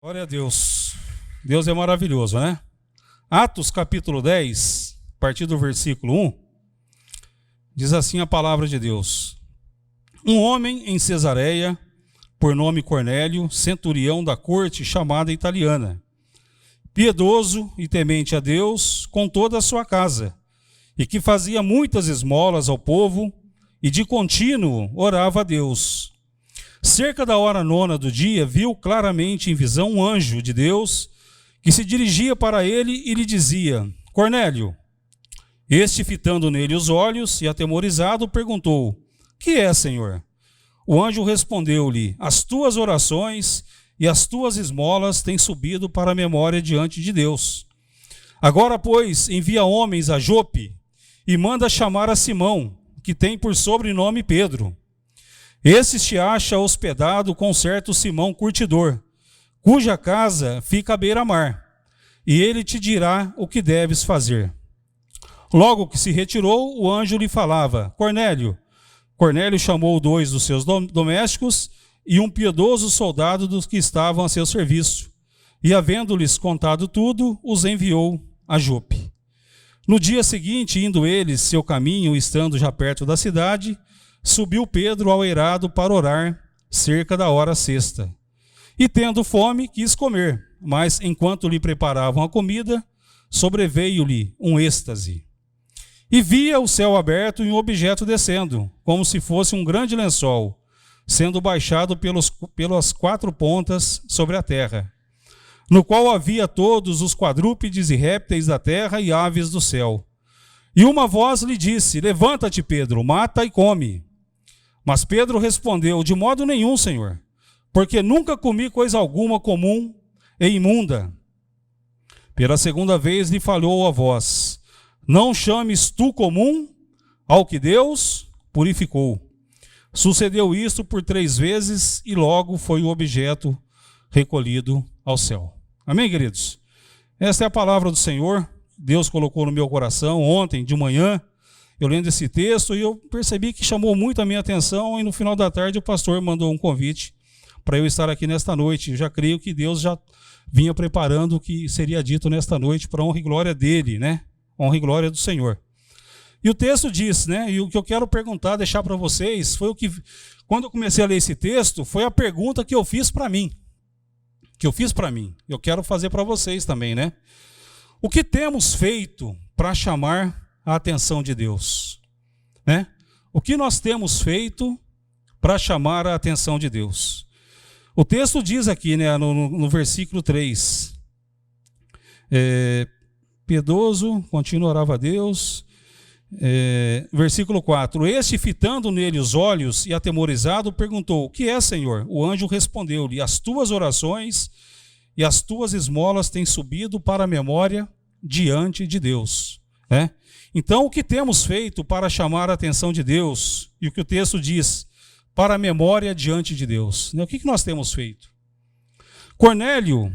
Glória a Deus. Deus é maravilhoso, né? Atos capítulo 10, a partir do versículo 1, diz assim a palavra de Deus. Um homem em Cesareia, por nome Cornélio, centurião da corte chamada italiana, piedoso e temente a Deus com toda a sua casa, e que fazia muitas esmolas ao povo, e de contínuo orava a Deus. Cerca da hora 9 do dia, viu claramente em visão um anjo de Deus que se dirigia para ele e lhe dizia: Cornélio. Este, fitando nele os olhos e atemorizado, perguntou: Que é, Senhor? O anjo respondeu-lhe: As tuas orações e as tuas esmolas têm subido para a memória diante de Deus. Agora, pois, envia homens a Jope e manda chamar a Simão, que tem por sobrenome Pedro. Esse te acha hospedado com certo Simão curtidor, cuja casa fica à beira-mar, e ele te dirá o que deves fazer. Logo que se retirou, o anjo lhe falava: Cornélio. Cornélio chamou 2 dos seus domésticos e um piedoso soldado dos que estavam a seu serviço, e, havendo-lhes contado tudo, os enviou a Jope. No dia seguinte, indo eles seu caminho, estando já perto da cidade, subiu Pedro ao eirado para orar, cerca da hora 6. E tendo fome, quis comer, mas enquanto lhe preparavam a comida, sobreveio-lhe um êxtase. E via o céu aberto e um objeto descendo, como se fosse um grande lençol, sendo baixado pelas 4 pontas sobre a terra, no qual havia todos os quadrúpedes e répteis da terra e aves do céu. E uma voz lhe disse: Levanta-te, Pedro, mata e come. Mas Pedro respondeu: De modo nenhum, Senhor, porque nunca comi coisa alguma comum e imunda. Pela segunda vez lhe falhou a voz: Não chames tu comum ao que Deus purificou. Sucedeu isto por 3 vezes e logo foi o objeto recolhido ao céu. Amém, queridos? Esta é a palavra do Senhor. Deus colocou no meu coração ontem de manhã, eu lendo esse texto, e eu percebi que chamou muito a minha atenção, e no final da tarde o pastor mandou um convite para eu estar aqui nesta noite. Eu já creio que Deus já vinha preparando o que seria dito nesta noite para a honra e glória dele, né? Honra e glória do Senhor. E o texto diz, né? E o que eu quero perguntar, deixar para vocês, foi o que, quando eu comecei a ler esse texto, foi a pergunta que eu fiz para mim. Eu quero fazer para vocês também, né? O que temos feito para chamar a atenção de Deus, né? O que nós temos feito para chamar a atenção de Deus? O texto diz aqui, né, no versículo 3, piedoso, continuava a Deus, versículo 4, este, fitando nele os olhos e atemorizado, perguntou: O que é, Senhor? O anjo respondeu-lhe: As tuas orações e as tuas esmolas têm subido para a memória diante de Deus, né? Então, o que temos feito para chamar a atenção de Deus? E o que o texto diz? Para a memória diante de Deus. O que nós temos feito? Cornélio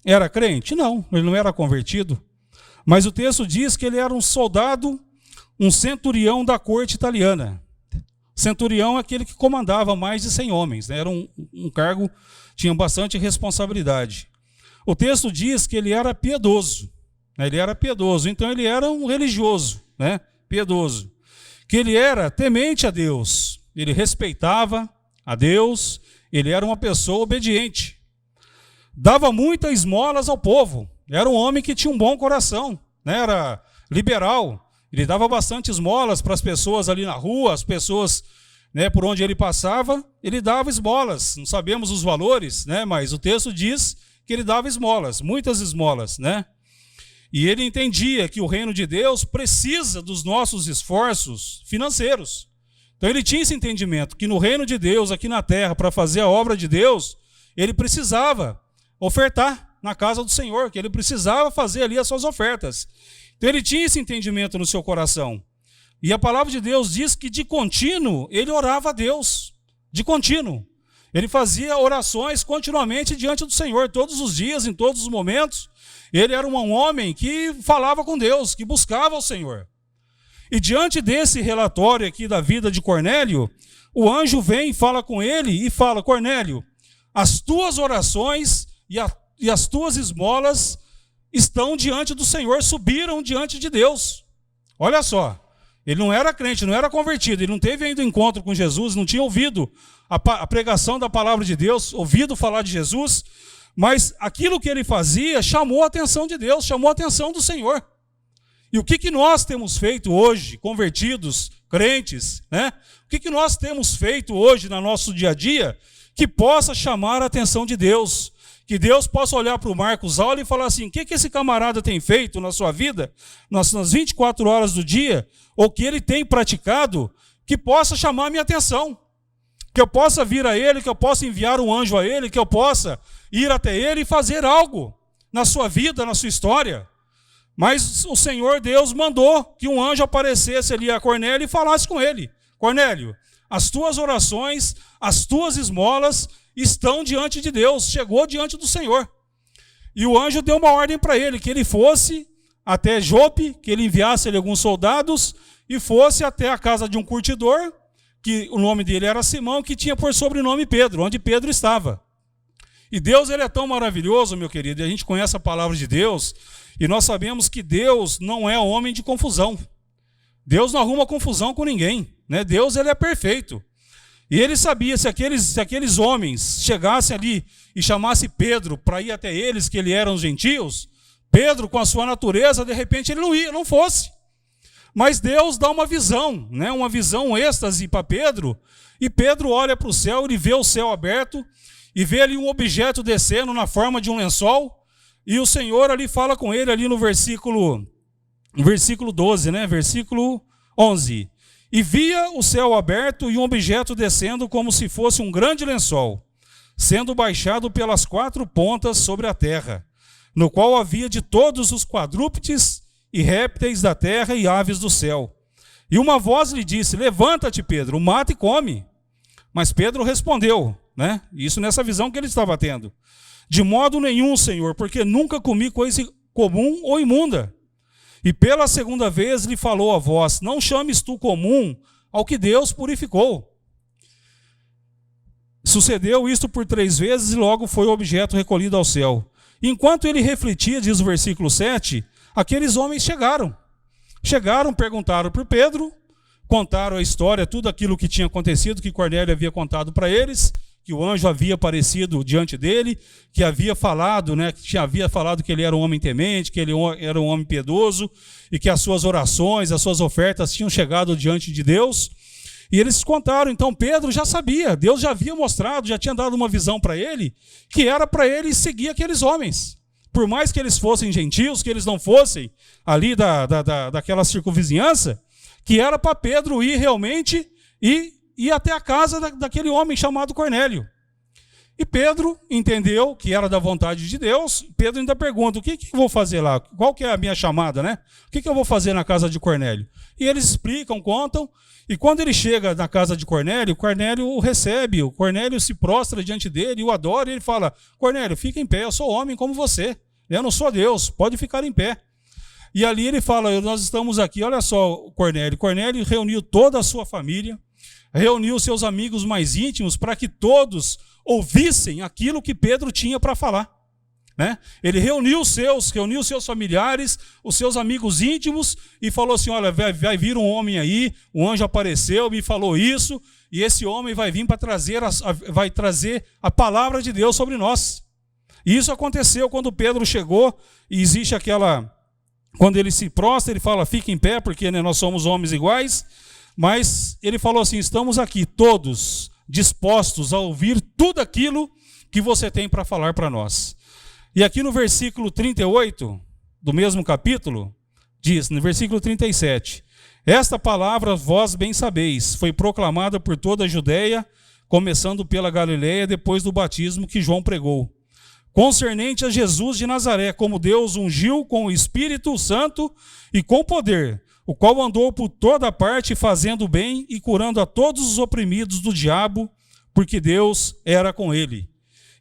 era crente? Não, ele não era convertido. Mas o texto diz que ele era um soldado, um centurião da corte italiana. Centurião é aquele que comandava mais de 100 homens, né? Era um cargo, tinha bastante responsabilidade. O texto diz que ele era piedoso. Ele era piedoso, então ele era um religioso, né? Piedoso. Que ele era temente a Deus, ele respeitava a Deus, ele era uma pessoa obediente. Dava muitas esmolas ao povo, era um homem que tinha um bom coração, né? Era liberal, ele dava bastante esmolas para as pessoas ali na rua, as pessoas, né, por onde ele passava, ele dava esmolas. Não sabemos os valores, né? Mas o texto diz que ele dava esmolas, muitas esmolas, né? E ele entendia que o reino de Deus precisa dos nossos esforços financeiros. Então ele tinha esse entendimento, que no reino de Deus, aqui na terra, para fazer a obra de Deus, ele precisava ofertar na casa do Senhor, que ele precisava fazer ali as suas ofertas. Então ele tinha esse entendimento no seu coração. E a palavra de Deus diz que de contínuo ele orava a Deus. De contínuo. Ele fazia orações continuamente diante do Senhor, todos os dias, em todos os momentos. Ele era um homem que falava com Deus, que buscava o Senhor. E diante desse relatório aqui da vida de Cornélio, o anjo vem e fala com ele e fala: Cornélio, as tuas orações as tuas esmolas estão diante do Senhor, subiram diante de Deus. Olha só, ele não era crente, não era convertido, ele não teve ainda encontro com Jesus, não tinha ouvido a pregação da palavra de Deus, ouvido falar de Jesus, mas aquilo que ele fazia chamou a atenção de Deus, chamou a atenção do Senhor. E o que nós temos feito hoje, convertidos, crentes, né? O que nós temos feito hoje no nosso dia a dia que possa chamar a atenção de Deus? Que Deus possa olhar para o Marcos Aula e falar assim, o que esse camarada tem feito na sua vida, nas 24 horas do dia, ou que ele tem praticado, que possa chamar a minha atenção. Que eu possa vir a ele, que eu possa enviar um anjo a ele, que eu possa ir até ele e fazer algo na sua vida, na sua história. Mas o Senhor Deus mandou que um anjo aparecesse ali a Cornélio e falasse com ele. Cornélio, as tuas orações, as tuas esmolas estão diante de Deus, chegou diante do Senhor. E o anjo deu uma ordem para ele, que ele fosse até Jope, que ele enviasse ali alguns soldados e fosse até a casa de um curtidor, que o nome dele era Simão, que tinha por sobrenome Pedro, onde Pedro estava. E Deus, ele é tão maravilhoso, meu querido, e a gente conhece a palavra de Deus, e nós sabemos que Deus não é homem de confusão. Deus não arruma confusão com ninguém, né? Deus, ele é perfeito. E ele sabia, se aqueles homens chegassem ali e chamassem Pedro para ir até eles, que ele eram os gentios, Pedro, com a sua natureza, de repente ele não fosse. Mas Deus dá uma visão, né? Uma visão, um êxtase para Pedro, e Pedro olha para o céu, ele vê o céu aberto, e vê ali um objeto descendo na forma de um lençol, e o Senhor ali fala com ele ali no versículo 12, né? Versículo 11. E via o céu aberto e um objeto descendo como se fosse um grande lençol, sendo baixado pelas 4 pontas sobre a terra, no qual havia de todos os quadrúpedes e répteis da terra e aves do céu. E uma voz lhe disse, levanta-te, Pedro, mata e come. Mas Pedro respondeu, né? Isso nessa visão que ele estava tendo. De modo nenhum, Senhor, porque nunca comi coisa comum ou imunda. E pela segunda vez lhe falou a voz, não chames tu comum ao que Deus purificou. Sucedeu isto por 3 vezes e logo foi o objeto recolhido ao céu. Enquanto ele refletia, diz o versículo 7, aqueles homens chegaram. Chegaram, perguntaram para Pedro, contaram a história, tudo aquilo que tinha acontecido, que Cornélio havia contado para eles, que o anjo havia aparecido diante dele, que havia falado, né, havia falado que ele era um homem temente, que ele era um homem piedoso, e que as suas orações, as suas ofertas tinham chegado diante de Deus. E eles contaram, então Pedro já sabia, Deus já havia mostrado, já tinha dado uma visão para ele, que era para ele seguir aqueles homens. Por mais que eles fossem gentios, que eles não fossem ali daquela circunvizinhança, que era para Pedro ir realmente e ir até a casa daquele homem chamado Cornélio. E Pedro entendeu que era da vontade de Deus. Pedro ainda pergunta, o que eu vou fazer lá? Qual que é a minha chamada, né? O que eu vou fazer na casa de Cornélio? E eles explicam, contam, e quando ele chega na casa de Cornélio, Cornélio o recebe, o Cornélio se prostra diante dele, o adora, e ele fala, Cornélio, fica em pé, eu sou homem como você, eu não sou Deus, pode ficar em pé. E ali ele fala, nós estamos aqui, olha só, Cornélio reuniu toda a sua família, reuniu seus amigos mais íntimos para que todos ouvissem aquilo que Pedro tinha para falar, né? Ele reuniu seus familiares, os seus amigos íntimos e falou assim, olha, vai vir um homem aí, um anjo apareceu, me falou isso, e esse homem vai vir para trazer a palavra de Deus sobre nós. E isso aconteceu quando Pedro chegou, e existe quando ele se prostra, ele fala, fica em pé, porque, né, nós somos homens iguais. Mas ele falou assim, estamos aqui todos dispostos a ouvir tudo aquilo que você tem para falar para nós. E aqui no versículo 38, do mesmo capítulo, diz, no versículo 37, esta palavra, vós bem sabeis, foi proclamada por toda a Judeia, começando pela Galileia, depois do batismo que João pregou, concernente a Jesus de Nazaré, como Deus ungiu com o Espírito Santo e com poder, o qual andou por toda parte fazendo bem e curando a todos os oprimidos do diabo, porque Deus era com ele.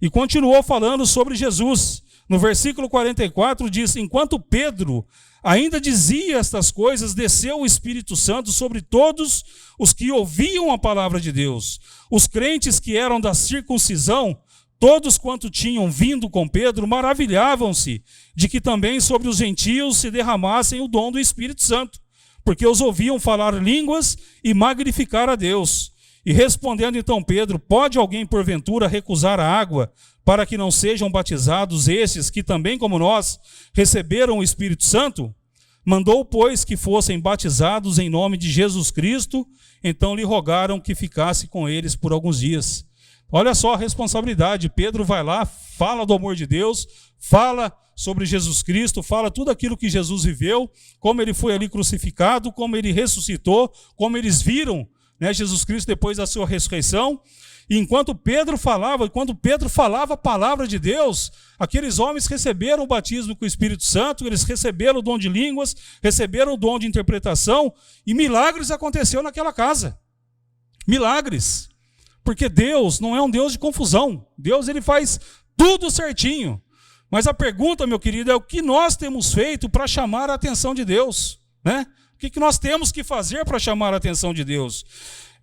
E continuou falando sobre Jesus. No versículo 44 diz, enquanto Pedro ainda dizia estas coisas, desceu o Espírito Santo sobre todos os que ouviam a palavra de Deus. Os crentes que eram da circuncisão Todos quanto tinham vindo com Pedro maravilhavam-se de que também sobre os gentios se derramassem o dom do Espírito Santo, porque os ouviam falar línguas e magnificar a Deus. E respondendo então Pedro: pode alguém porventura recusar a água para que não sejam batizados esses que também como nós receberam o Espírito Santo? Mandou, pois, que fossem batizados em nome de Jesus Cristo. Então lhe rogaram que ficasse com eles por alguns dias. Olha só a responsabilidade. Pedro vai lá, fala do amor de Deus, fala sobre Jesus Cristo, fala tudo aquilo que Jesus viveu, como ele foi ali crucificado, como ele ressuscitou, como eles viram, né, Jesus Cristo depois da sua ressurreição. E enquanto Pedro falava, a palavra de Deus, aqueles homens receberam o batismo com o Espírito Santo, eles receberam o dom de línguas, receberam o dom de interpretação, e milagres aconteceram naquela casa. Milagres. Porque Deus não é um Deus de confusão. Deus, ele faz tudo certinho. Mas a pergunta, meu querido, é o que nós temos feito para chamar a atenção de Deus, né? O que nós temos que fazer para chamar a atenção de Deus?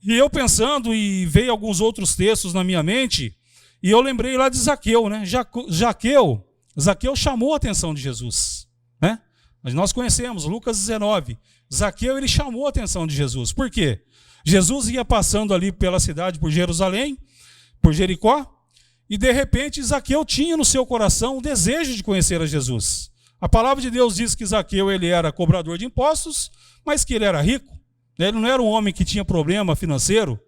E eu pensando, e veio alguns outros textos na minha mente, e eu lembrei lá de Zaqueu, né? Zaqueu chamou a atenção de Jesus, né? Mas nós conhecemos, Lucas 19. Zaqueu, ele chamou a atenção de Jesus. Por quê? Jesus ia passando ali pela cidade, por Jerusalém, por Jericó, e de repente Zaqueu tinha no seu coração o desejo de conhecer a Jesus. A palavra de Deus diz que Zaqueu, ele era cobrador de impostos, mas que ele era rico. Ele não era um homem que tinha problema financeiro,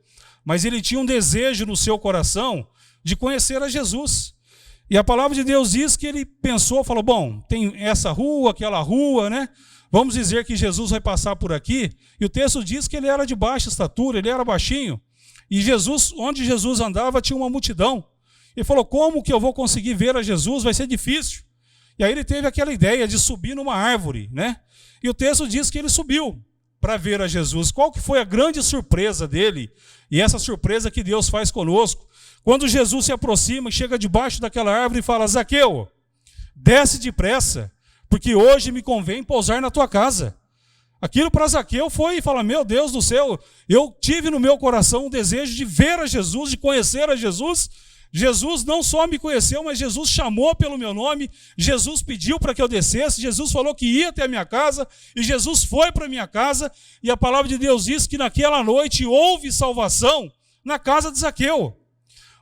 mas ele tinha um desejo no seu coração de conhecer a Jesus. E a palavra de Deus diz que ele pensou, falou, bom, tem essa rua, aquela rua, né? Vamos dizer que Jesus vai passar por aqui. E o texto diz que ele era de baixa estatura, ele era baixinho. E Jesus, onde Jesus andava, tinha uma multidão. Ele falou, como que eu vou conseguir ver a Jesus? Vai ser difícil. E aí ele teve aquela ideia de subir numa árvore, né? E o texto diz que ele subiu para ver a Jesus. Qual que foi a grande surpresa dele? E essa surpresa que Deus faz conosco. Quando Jesus se aproxima e chega debaixo daquela árvore e fala, Zaqueu, desce depressa, porque hoje me convém pousar na tua casa. Aquilo para Zaqueu foi e fala, meu Deus do céu, eu tive no meu coração um desejo de ver a Jesus, de conhecer a Jesus. Jesus não só me conheceu, mas Jesus chamou pelo meu nome, Jesus pediu para que eu descesse, Jesus falou que ia até a minha casa, e Jesus foi para a minha casa, e a palavra de Deus diz que naquela noite houve salvação na casa de Zaqueu.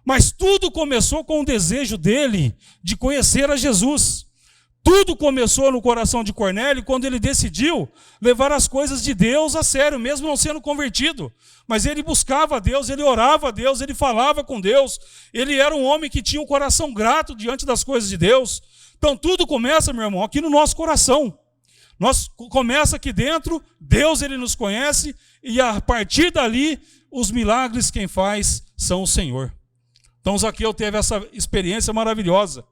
Mas tudo começou com o desejo dele de conhecer a Jesus. Tudo começou no coração de Cornélio quando ele decidiu levar as coisas de Deus a sério, mesmo não sendo convertido. Mas ele buscava a Deus, ele orava a Deus, ele falava com Deus. Ele era um homem que tinha um coração grato diante das coisas de Deus. Então tudo começa, meu irmão, aqui no nosso coração. Começa aqui dentro, Deus ele nos conhece, e a partir dali, os milagres quem faz são o Senhor. Então Zaqueu teve essa experiência maravilhosa.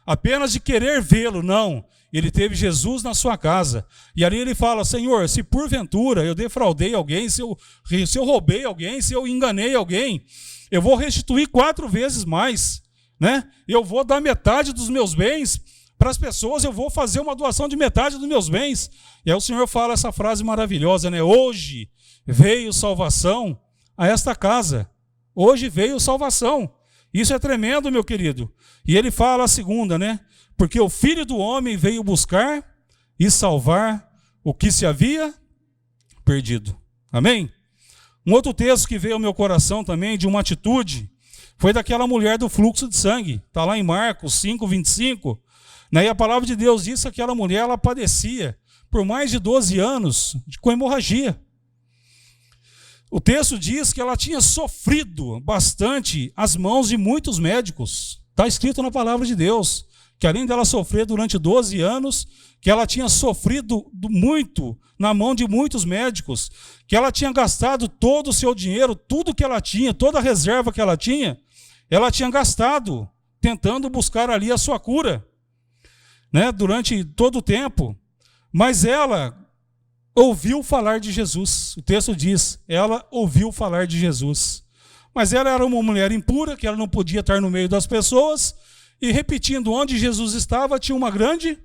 Apenas de querer vê-lo, não. Ele teve Jesus na sua casa. E ali ele fala, Senhor, se porventura eu defraudei alguém, se eu roubei alguém, se eu enganei alguém, eu vou restituir 4 vezes mais, né? Eu vou dar metade dos meus bens para as pessoas, eu vou fazer uma doação de metade dos meus bens. E aí o Senhor fala essa frase maravilhosa, né? Hoje veio salvação a esta casa. Hoje veio salvação. Isso é tremendo, meu querido. E ele fala a segunda, né? Porque o Filho do Homem veio buscar e salvar o que se havia perdido. Amém? Um outro texto que veio ao meu coração também, de uma atitude, foi daquela mulher do fluxo de sangue. Está lá em Marcos 5:25. Né? E a palavra de Deus diz que aquela mulher, ela padecia por mais de 12 anos com hemorragia. O texto diz que ela tinha sofrido bastante às mãos de muitos médicos. Está escrito na palavra de Deus, que além dela sofrer durante 12 anos, que ela tinha sofrido muito na mão de muitos médicos, que ela tinha gastado todo o seu dinheiro, tudo que ela tinha, toda a reserva que ela tinha gastado tentando buscar ali a sua cura, né, durante todo o tempo. Mas ela ouviu falar de Jesus. O texto diz, ela ouviu falar de Jesus. Mas ela era uma mulher impura, que ela não podia estar no meio das pessoas, e repetindo, onde Jesus estava, tinha uma grande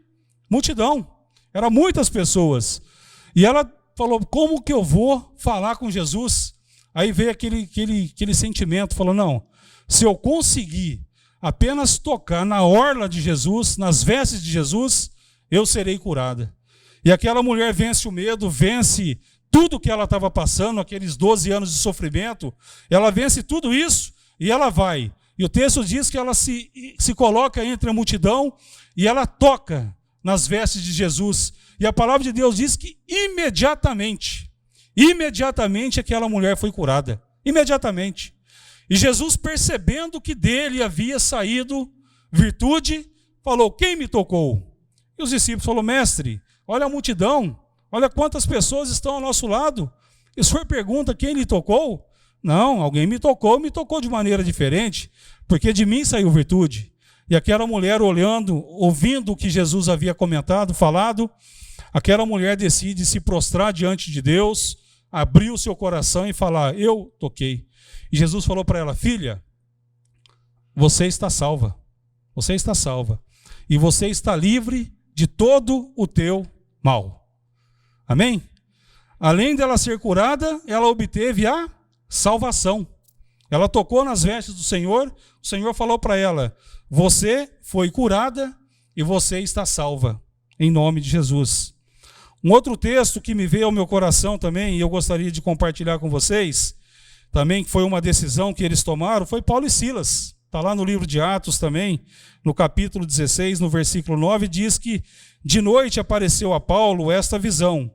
multidão. Eram muitas pessoas. E ela falou, como que eu vou falar com Jesus? Aí veio aquele sentimento, falou, não, se eu conseguir apenas tocar na orla de Jesus, nas vestes de Jesus, eu serei curada. E aquela mulher vence o medo, vence tudo que ela estava passando, aqueles 12 anos de sofrimento, ela vence tudo isso e ela vai. E o texto diz que ela se coloca entre a multidão e ela toca nas vestes de Jesus. E a palavra de Deus diz que imediatamente aquela mulher foi curada. Imediatamente. E Jesus, percebendo que dele havia saído virtude, falou: quem me tocou? E os discípulos falaram: mestre, olha a multidão, olha quantas pessoas estão ao nosso lado. E o senhor pergunta quem lhe tocou? Não, alguém me tocou de maneira diferente, porque de mim saiu virtude. E aquela mulher olhando, ouvindo o que Jesus havia comentado, falado, aquela mulher decide se prostrar diante de Deus, abrir o seu coração e falar: eu toquei. E Jesus falou para ela: filha, você está salva. Você está salva. E você está livre de todo o teu mal. Amém? Além dela ser curada, ela obteve a salvação. Ela tocou nas vestes do Senhor, o Senhor falou para ela: você foi curada e você está salva, em nome de Jesus. Um outro texto que me veio ao meu coração também, e eu gostaria de compartilhar com vocês, também que foi uma decisão que eles tomaram, foi Paulo e Silas. Está lá no livro de Atos também, no capítulo 16, no versículo 9, diz que de noite apareceu a Paulo esta visão.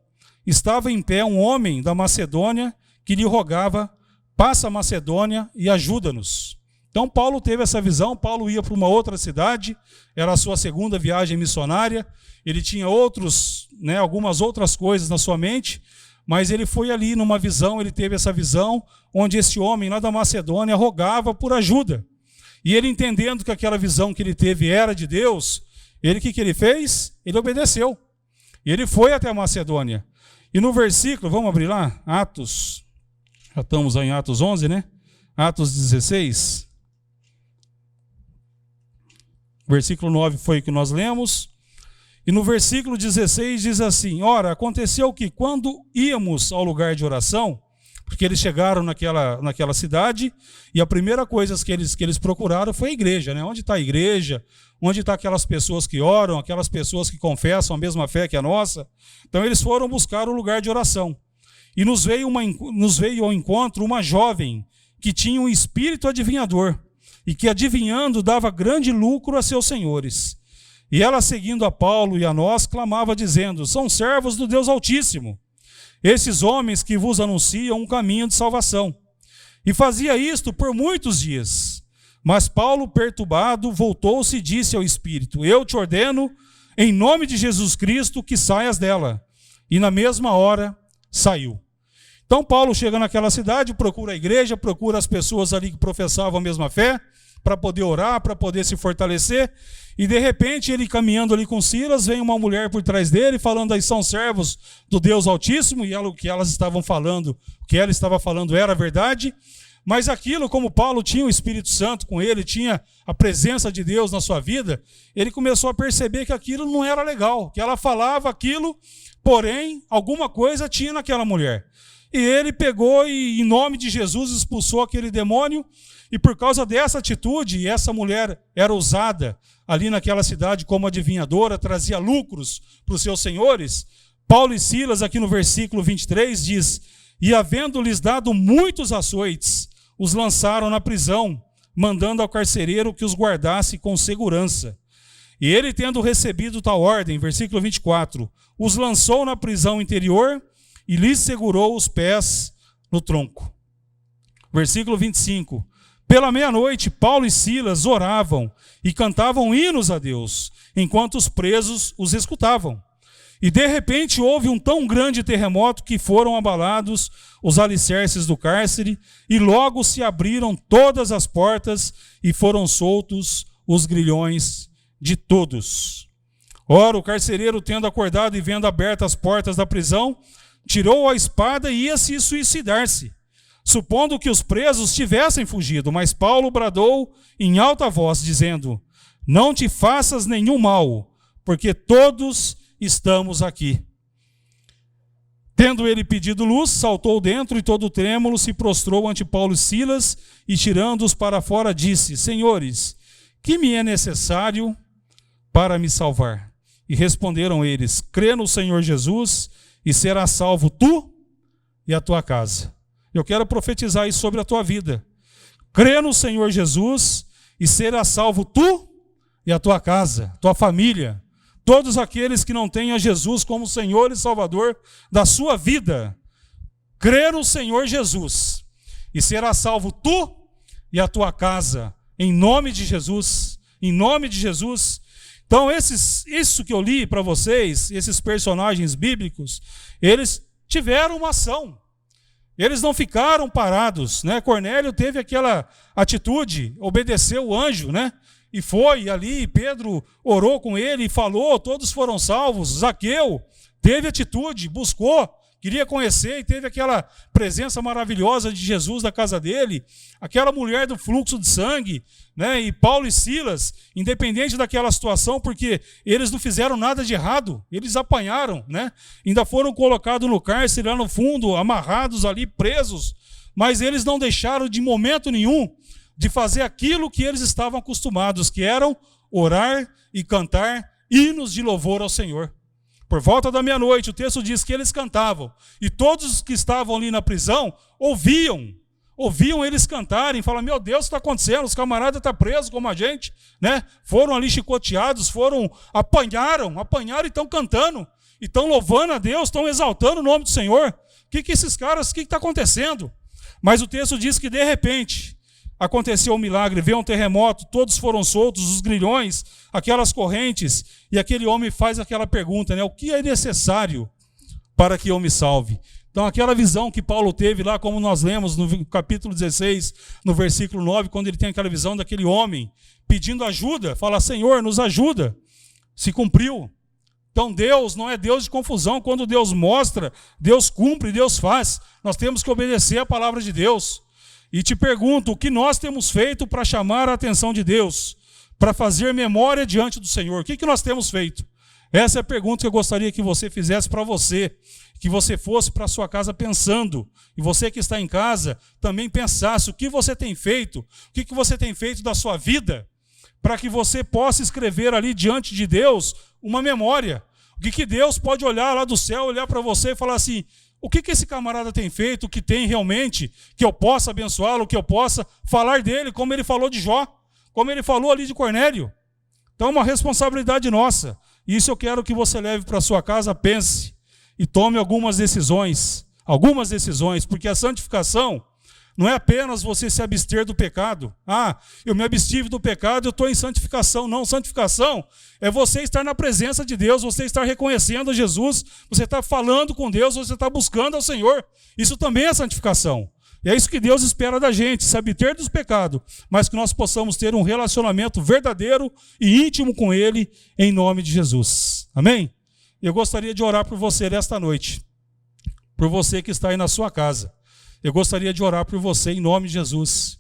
Estava em pé um homem da Macedônia que lhe rogava: passa a Macedônia e ajuda-nos. Então Paulo teve essa visão. Paulo ia para uma outra cidade, era a sua segunda viagem missionária, ele tinha algumas outras coisas na sua mente, mas ele foi ali numa visão, ele teve essa visão, onde esse homem lá da Macedônia rogava por ajuda. E ele, entendendo que aquela visão que ele teve era de Deus, o que ele fez? Ele obedeceu. E ele foi até a Macedônia. E no versículo, vamos abrir lá? Atos, já estamos aí em Atos 11, né? Atos 16. Versículo 9 foi o que nós lemos. E no versículo 16 diz assim: ora, aconteceu que quando íamos ao lugar de oração, porque eles chegaram naquela cidade, e a primeira coisa que eles procuraram foi a igreja, né? Onde está a igreja? Onde estão aquelas pessoas que oram, aquelas pessoas que confessam a mesma fé que a nossa? Então eles foram buscar o lugar de oração. E nos veio ao encontro uma jovem que tinha um espírito adivinhador, e que adivinhando dava grande lucro a seus senhores. E ela, seguindo a Paulo e a nós, clamava dizendo: são servos do Deus Altíssimo, esses homens que vos anunciam um caminho de salvação. E fazia isto por muitos dias. Mas Paulo, perturbado, voltou-se e disse ao Espírito: eu te ordeno, em nome de Jesus Cristo, que saias dela. E na mesma hora saiu. Então Paulo chega naquela cidade, procura a igreja, procura as pessoas ali que professavam a mesma fé, para poder orar, para poder se fortalecer. E de repente, ele caminhando ali com Silas, vem uma mulher por trás dele, falando: aí são servos do Deus Altíssimo. E o que elas estavam falando, o que ela estava falando era verdade. Mas aquilo, como Paulo tinha o Espírito Santo com ele, tinha a presença de Deus na sua vida, ele começou a perceber que aquilo não era legal, que ela falava aquilo, porém, alguma coisa tinha naquela mulher. E ele pegou e, em nome de Jesus, expulsou aquele demônio. E por causa dessa atitude, e essa mulher era usada ali naquela cidade como adivinhadora, trazia lucros para os seus senhores, Paulo e Silas, aqui no versículo 23, diz: e havendo-lhes dado muitos açoites, os lançaram na prisão, mandando ao carcereiro que os guardasse com segurança. E ele, tendo recebido tal ordem, versículo 24, os lançou na prisão interior e lhes segurou os pés no tronco. Versículo 25. Pela meia-noite, Paulo e Silas oravam e cantavam hinos a Deus, enquanto os presos os escutavam. E de repente houve um tão grande terremoto que foram abalados os alicerces do cárcere, e logo se abriram todas as portas e foram soltos os grilhões de todos. Ora, o carcereiro, tendo acordado e vendo abertas as portas da prisão, tirou a espada e ia se suicidar-se, supondo que os presos tivessem fugido. Mas Paulo bradou em alta voz, dizendo: não te faças nenhum mal, porque todos estamos aqui. Tendo ele pedido luz, saltou dentro e todo trêmulo se prostrou ante Paulo e Silas, e tirando-os para fora disse: senhores, que me é necessário para me salvar? E responderam eles: crê no Senhor Jesus e serás salvo tu e a tua casa. Eu quero profetizar isso sobre a tua vida. Crê no Senhor Jesus e serás salvo tu e a tua casa, tua família, todos aqueles que não têm a Jesus como Senhor e Salvador da sua vida. Crê no Senhor Jesus e serás salvo tu e a tua casa, em nome de Jesus, em nome de Jesus. Então, isso que eu li para vocês, esses personagens bíblicos, eles tiveram uma ação. Eles não ficaram parados, né? Cornélio teve aquela atitude, obedeceu o anjo, né? E foi ali, Pedro orou com ele e falou, todos foram salvos. Zaqueu teve atitude, buscou, queria conhecer e teve aquela presença maravilhosa de Jesus na casa dele. Aquela mulher do fluxo de sangue, né? E Paulo e Silas, independente daquela situação, porque eles não fizeram nada de errado, eles apanharam, né? Ainda foram colocados no cárcere lá no fundo, amarrados ali, presos, mas eles não deixaram de momento nenhum de fazer aquilo que eles estavam acostumados, que eram orar e cantar hinos de louvor ao Senhor. Por volta da meia-noite, o texto diz que eles cantavam, e todos os que estavam ali na prisão ouviam eles cantarem, falavam: meu Deus, o que está acontecendo? Os camaradas estão presos como a gente, né? Foram ali chicoteados, apanharam e estão cantando, e estão louvando a Deus, estão exaltando o nome do Senhor. O que esses caras, o que está acontecendo? Mas o texto diz que de repente aconteceu um milagre, veio um terremoto, todos foram soltos, os grilhões, aquelas correntes, e aquele homem faz aquela pergunta, né? O que é necessário para que eu me salve? Então, aquela visão que Paulo teve lá, como nós lemos no capítulo 16, no versículo 9, quando ele tem aquela visão daquele homem pedindo ajuda, fala: Senhor, nos ajuda, se cumpriu. Então, Deus não é Deus de confusão. Quando Deus mostra, Deus cumpre, Deus faz. Nós temos que obedecer a palavra de Deus. E te pergunto, o que nós temos feito para chamar a atenção de Deus? Para fazer memória diante do Senhor? O que nós temos feito? Essa é a pergunta que eu gostaria que você fizesse para você. Que você fosse para a sua casa pensando. E você que está em casa também pensasse o que você tem feito. O que você tem feito da sua vida. Para que você possa escrever ali diante de Deus uma memória. O que Deus pode olhar lá do céu, olhar para você e falar assim: o que esse camarada tem feito, o que tem realmente, que eu possa abençoá-lo, que eu possa falar dele, como ele falou de Jó, como ele falou ali de Cornélio. Então é uma responsabilidade nossa. E isso eu quero que você leve para a sua casa, pense e tome algumas decisões, porque a santificação não é apenas você se abster do pecado. Eu me abstive do pecado, eu estou em santificação. Não, santificação é você estar na presença de Deus, você estar reconhecendo Jesus, você está falando com Deus, você está buscando ao Senhor. Isso também é santificação. E é isso que Deus espera da gente, se abster dos pecados, mas que nós possamos ter um relacionamento verdadeiro e íntimo com Ele, em nome de Jesus. Amém? Eu gostaria de orar por você nesta noite, por você que está aí na sua casa. Eu gostaria de orar por você em nome de Jesus.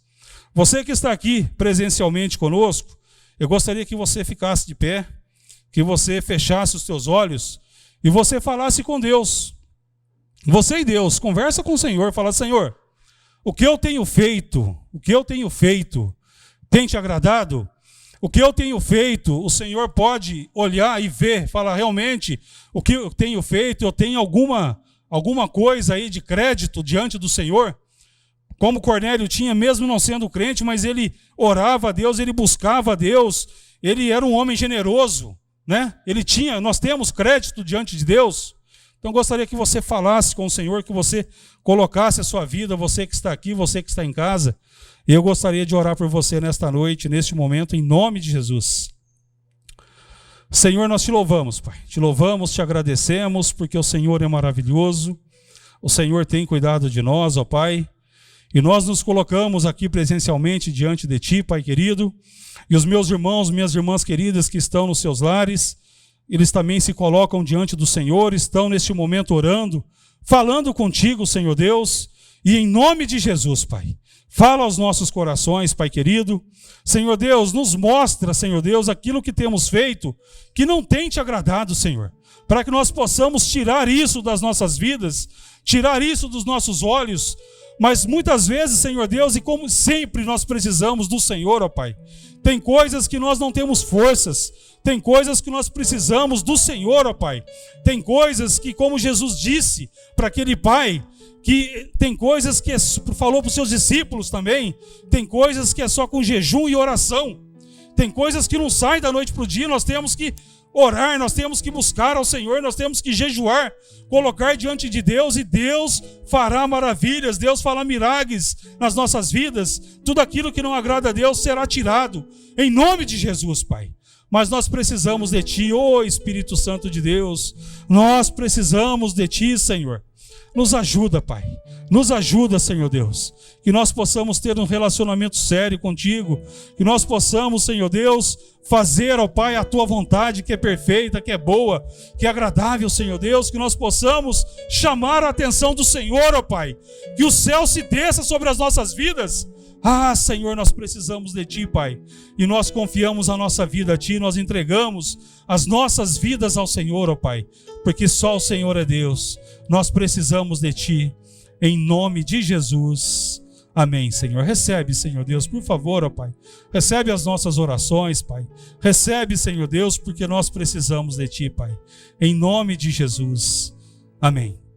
Você que está aqui presencialmente conosco, eu gostaria que você ficasse de pé, que você fechasse os teus olhos e você falasse com Deus. Você e Deus, conversa com o Senhor, fala: Senhor, o que eu tenho feito tem te agradado? O que eu tenho feito, o Senhor pode olhar e ver, falar: realmente, o que eu tenho feito, eu tenho alguma coisa aí de crédito diante do Senhor? Como Cornélio tinha, mesmo não sendo crente, mas ele orava a Deus, ele buscava a Deus, ele era um homem generoso, né? Nós temos crédito diante de Deus. Então gostaria que você falasse com o Senhor, que você colocasse a sua vida, você que está aqui, você que está em casa. Eu gostaria de orar por você nesta noite, neste momento, em nome de Jesus. Senhor, nós te louvamos, Pai. Te louvamos, te agradecemos, porque o Senhor é maravilhoso. O Senhor tem cuidado de nós, ó Pai. E nós nos colocamos aqui presencialmente diante de Ti, Pai querido. E os meus irmãos, minhas irmãs queridas que estão nos seus lares, eles também se colocam diante do Senhor, estão neste momento orando, falando contigo, Senhor Deus. E em nome de Jesus, Pai, fala aos nossos corações, Pai querido. Senhor Deus, nos mostra, Senhor Deus, aquilo que temos feito que não tem te agradado, Senhor, para que nós possamos tirar isso das nossas vidas, tirar isso dos nossos olhos, Mas muitas vezes, Senhor Deus, e como sempre nós precisamos do Senhor, ó Pai. Tem coisas que nós não temos forças. Tem coisas que nós precisamos do Senhor, ó Pai. Tem coisas que, como Jesus disse para aquele pai, que tem coisas que falou para os seus discípulos também, tem coisas que é só com jejum e oração. Tem coisas que não saem da noite para o dia, nós temos que orar, nós temos que buscar ao Senhor, nós temos que jejuar, colocar diante de Deus, e Deus fará maravilhas, Deus fará milagres nas nossas vidas. Tudo aquilo que não agrada a Deus será tirado, em nome de Jesus, Pai. Mas nós precisamos de Ti, ó Espírito Santo de Deus, nós precisamos de Ti, Senhor. Nos ajuda, Pai. Nos ajuda, Senhor Deus. Que nós possamos ter um relacionamento sério contigo. Que nós possamos, Senhor Deus, fazer, ó Pai, a Tua vontade, que é perfeita, que é boa, que é agradável, Senhor Deus. Que nós possamos chamar a atenção do Senhor, ó Pai. Que o céu se desça sobre as nossas vidas. Ah, Senhor, nós precisamos de Ti, Pai. E nós confiamos a nossa vida a Ti. Nós entregamos as nossas vidas ao Senhor, ó Pai. Porque só o Senhor é Deus. Nós precisamos de Ti. Em nome de Jesus. Amém, Senhor. Recebe, Senhor Deus, por favor, ó Pai. Recebe as nossas orações, Pai. Recebe, Senhor Deus, porque nós precisamos de Ti, Pai. Em nome de Jesus. Amém.